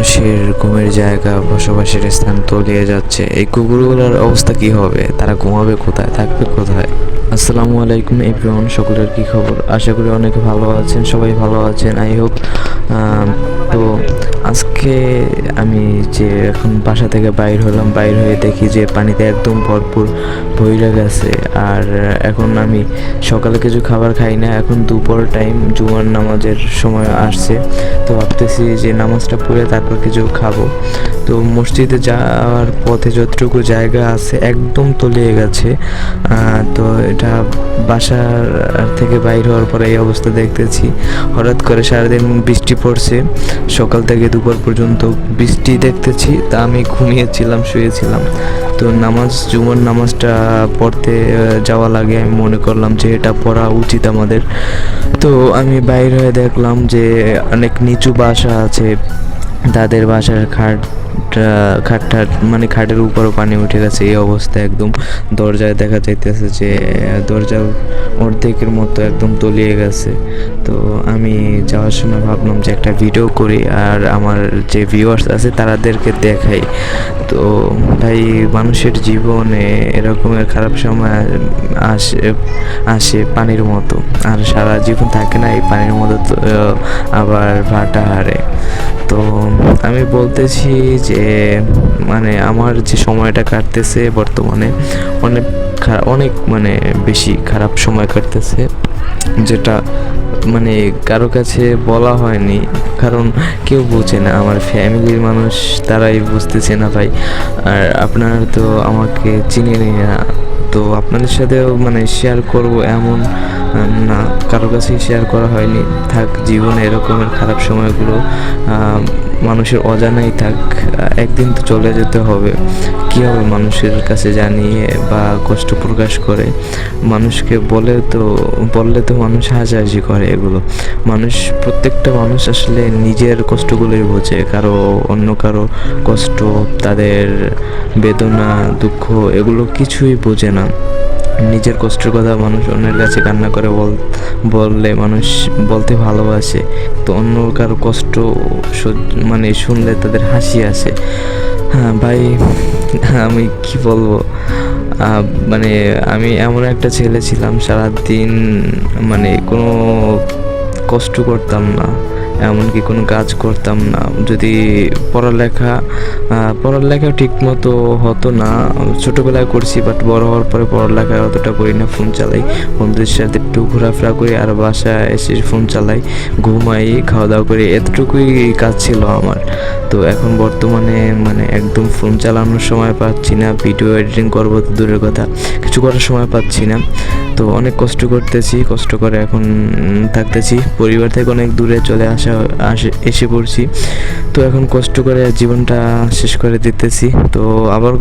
মানুষের ঘুমের জায়গা, বসবাসের স্থান তলিয়ে যাচ্ছে। এই কুকুরগুলোর অবস্থা কি হবে? তারা ঘুমাবে কোথায়, থাকবে কোথায়? আসসালামু আলাইকুম এভরিওয়ান, সকলের কি খবর? আশা করি অনেক ভালো আছেন, সবাই ভালো আছেন, আই হোপ। তো আজকে আমি যে এখন বাসা থেকে বাইর হলাম, বাইর হয়ে দেখি যে পানিতে একদম ভরপুর ভইরা গেছে। আর এখন আমি সকালে কিছু খাবার খাই না, এখন দুপুর টাইম, জুমার নামাজের সময় আসছে। তো ভাবতেছি যে নামাজটা পড়ে তারপর কিছু খাবো। তো মসজিদে যাওয়ার পথে যতটুকু জায়গা আছে একদম তলিয়ে গেছে। তো এটা বাসার থেকে বাইর হওয়ার পরে এই অবস্থা দেখতেছি। হঠাৎ করে সারাদিন বৃষ্টি পড়ছে, সকাল থেকে দুপুর পর্যন্ত বৃষ্টি দেখতেছি। তা আমি ঘুমিয়েছিলাম, শুয়েছিলাম। তো জুমার নামাজটা পড়তে যাওয়া লাগে, আমি মনে করলাম যে এটা পড়া উচিত আমাদের। তো আমি বাইর হয়ে দেখলাম যে অনেক নিচু বাসা আছে, তাদের বাসার খাট মানে খাটের উপরও পানি উঠে গেছে। এই অবস্থা একদম দরজায় দেখা যাইতেছে যে দরজার অর্ধেকের মতো একদম তলিয়ে গেছে। তো আমি যাওয়ার সময় ভাবলাম যে একটা ভিডিও করি আর আমার যে ভিউয়ার্স আছে তাদেরকে দেখাই। তো ভাই, মানুষের জীবনে এরকমের খারাপ সময় আসে পানির মতো, আর সারা জীবন থাকে না এই পানির মতো, তো আবার ভাটা হারে। তো আমি বলতেছি যে মানে আমার যে সময়টা কাটতেছে বর্তমানে অনেক মানে বেশি খারাপ সময় কাটতেছে, যেটা মানে কারো কাছে বলা হয়নি, কারণ কেউ বোঝে না। আমার ফ্যামিলির মানুষ তারাই বুঝতেছে না ভাই। আর আপনারা তো আমাকে চিনেনই না, তো আপনাদের সাথেও মানে শেয়ার করব এমন না, কারো কাছেই শেয়ার করা হয়নি। থাক, জীবনে এরকমের খারাপ সময়গুলো মানুষের অজানাই থাক, একদিন তো চলে যেতে হবে। কী হবে মানুষের কাছে জানিয়ে বা কষ্ট প্রকাশ করে? মানুষকে বললে তো মানুষ হাসাহাসি করে। এগুলো প্রত্যেকটা মানুষ আসলে নিজের কষ্টগুলোই বোঝে, অন্য কারো কষ্ট, তাদের বেদনা, দুঃখ এগুলো কিছুই বোঝে না। নিজের কষ্টের কথা মানুষ অন্যের কাছে কান্না করে বললে মানুষ বলতে ভালোবাসে, তো অন্য কারো কষ্ট মানে শুনলে তাদের হাসি আসে। হ্যাঁ ভাই, আমি কি বলবো, মানে আমি এমন একটা ছেলে ছিলাম, সারাদিন মানে কোনো কষ্ট করতাম না, এমনকি কোনো কাজ করতাম না। যদি পড়ালেখা ঠিক মতো হতো না, ছোটোবেলায় করছি, বাট বড় হওয়ার পরে পড়ালেখা অতটা করি না। ফোন চালাই, বন্ধুদের সাথে একটু ঘোরাফেরা করি, আর বাসায় এসে ফোন চালাই, ঘুমাই, খাওয়া দাওয়া করি, এতটুকুই কাজ ছিল আমার। তো এখন বর্তমানে মানে একদম ফোন চালানোর সময় পাচ্ছি না, ভিডিও এডিটিং করবো তো দূরের কথা, কিছু করার সময় পাচ্ছি না। তো অনেক কষ্ট করে এখন থাকতেছি, পরিবার থেকে অনেক দূরে চলে এসে পড়ছি। তো এখন কষ্ট করে জীবনটা শেষ করে দিতেছি। তো আবার